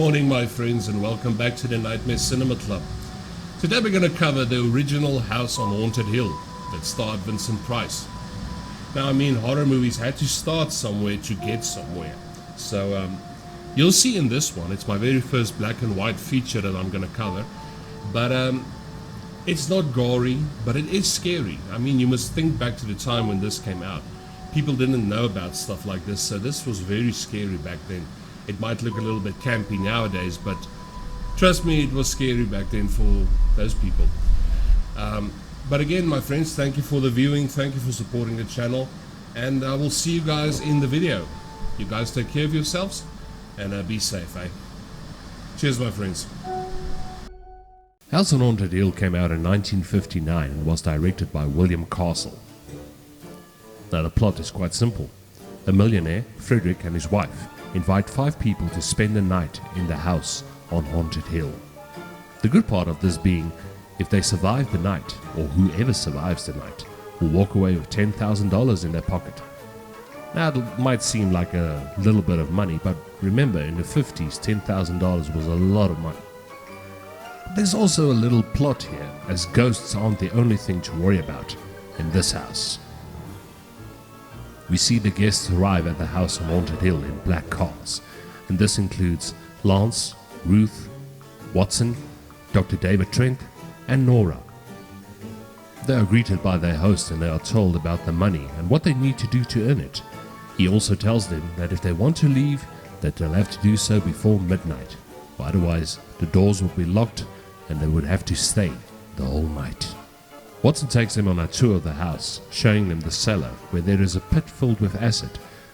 morning, my friends, and welcome back to the Nightmare Cinema Club. Today we're going to cover the original House on Haunted Hill that starred Vincent Price. Now, I mean, horror movies had to start somewhere to get somewhere. So, you'll see in this one, it's my very first black and white feature that I'm going to cover. But, it's not gory, but it is scary. I mean, you must think back to the time when this came out. People didn't know about stuff like this, so this was very scary back then. It might look a little bit campy nowadays, but trust me, it was scary back then for those people. But again, my friends, thank you for the viewing, thank you for supporting the channel, and I will see you guys in the video. You guys take care of yourselves, and be safe, eh? Cheers, my friends. House on Haunted Hill came out in 1959 and was directed by William Castle. Now, the plot is quite simple. A millionaire, Frederick, and his wife invite 5 people to spend the night in the house on Haunted Hill. The good part of this being, if they survive the night, or whoever survives the night, will walk away with $10,000 in their pocket. Now, it might seem like a little bit of money, but remember, in the 50s, $10,000 was a lot of money. There's also a little plot here, as ghosts aren't the only thing to worry about in this house. We see the guests arrive at the house on Haunted Hill in black cars, and this includes Lance, Ruth, Watson, Dr. David Trent, and Nora. They are greeted by their host and they are told about the money and what they need to do to earn it. He also tells them that if they want to leave, that they'll have to do so before midnight, or otherwise the doors will be locked and they would have to stay the whole night. Watson takes them on a tour of the house, showing them the cellar where there is a pit filled with acid,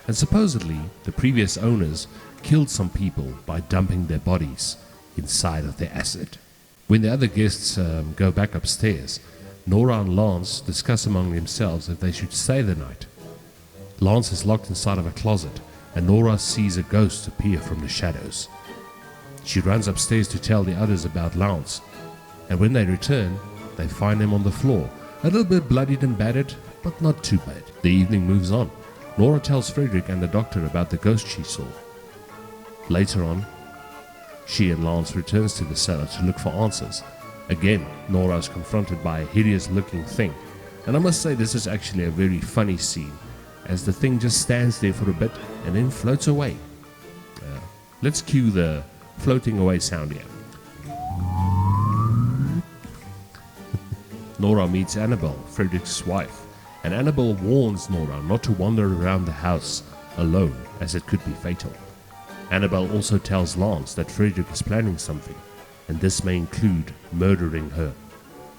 and supposedly the previous owners killed some people by dumping their bodies inside of the acid. When the other guests go back upstairs, Nora and Lance discuss among themselves if they should stay the night. Lance is locked inside of a closet, and Nora sees a ghost appear from the shadows. She runs upstairs to tell the others about Lance, and when they return, they find him on the floor, a little bit bloodied and battered, but not too bad. The evening moves on. Nora tells Frederick and the doctor about the ghost she saw. Later on, she and Lance returns to the cellar to look for answers. Again, Nora is confronted by a hideous-looking thing, and I must say this is actually a very funny scene, as the thing just stands there for a bit and then floats away. Let's cue the floating away sound here. Nora meets Annabelle, Frederick's wife, and Annabelle warns Nora not to wander around the house alone, as it could be fatal. Annabelle also tells Lance that Frederick is planning something, and this may include murdering her,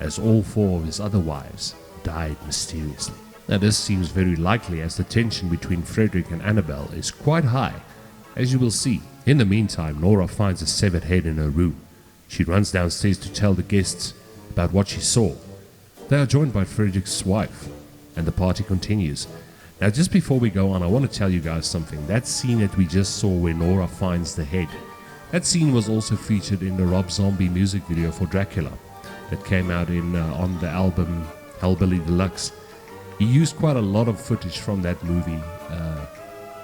as all 4 of his other wives died mysteriously. Now, this seems very likely, as the tension between Frederick and Annabelle is quite high, as you will see. In the meantime, Nora finds a severed head in her room. She runs downstairs to tell the guests about what she saw. They are joined by Frederick's wife, and the party continues. Now, just before we go on, I want to tell you guys something. That scene that we just saw where Nora finds the head, that scene was also featured in the Rob Zombie music video for Dracula that came out on the album Hellbilly Deluxe. He used quite a lot of footage from that movie,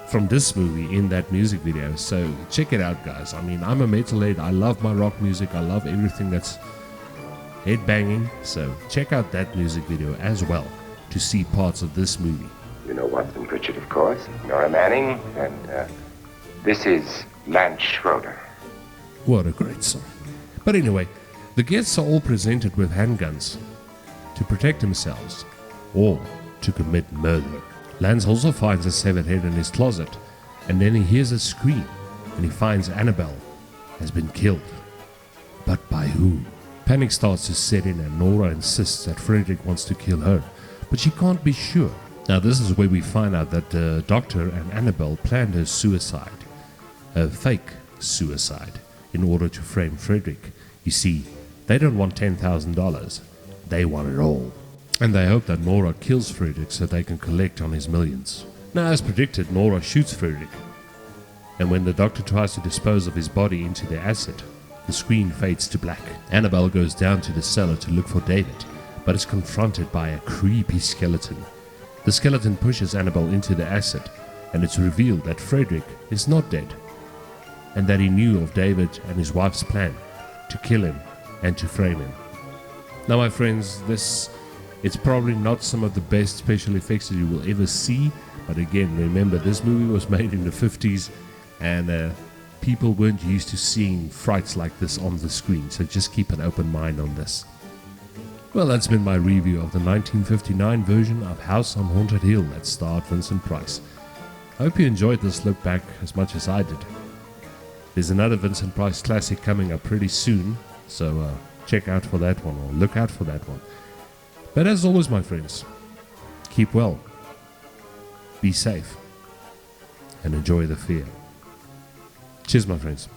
from this movie in that music video, so check it out, guys. I mean, I'm a metalhead, I love my rock music, I love everything that's headbanging, so check out that music video as well to see parts of this movie. You know Watson Pritchard, of course, Nora Manning, and this is Lance Schroeder. What a great song. But anyway, the guests are all presented with handguns to protect themselves or to commit murder. Lance also finds a severed head in his closet, and then he hears a scream, and he finds Annabelle has been killed. But by who? Panic starts to set in, and Nora insists that Frederick wants to kill her, but she can't be sure. Now, this is where we find out that the doctor and Annabelle planned her suicide, a fake suicide, in order to frame Frederick. You see, they don't want $10,000, they want it all. And they hope that Nora kills Frederick so they can collect on his millions. Now, as predicted, Nora shoots Frederick, and when the doctor tries to dispose of his body into the acid, the screen fades to black. Annabelle goes down to the cellar to look for David, but is confronted by a creepy skeleton. The skeleton pushes Annabelle into the acid, and it's revealed that Frederick is not dead. and that he knew of David and his wife's plan to kill him and to frame him. Now, my friends, it's probably not some of the best special effects that you will ever see, but again, remember, this movie was made in the 50s, and people weren't used to seeing frights like this on the screen, so just keep an open mind on this. Well, that's been my review of the 1959 version of House on Haunted Hill that starred Vincent Price. I hope you enjoyed this look back as much as I did. There's another Vincent Price classic coming up pretty soon, so check out for that one, or look out for that one. But as always, my friends, keep well, be safe, and enjoy the fear. Cheers, my friends.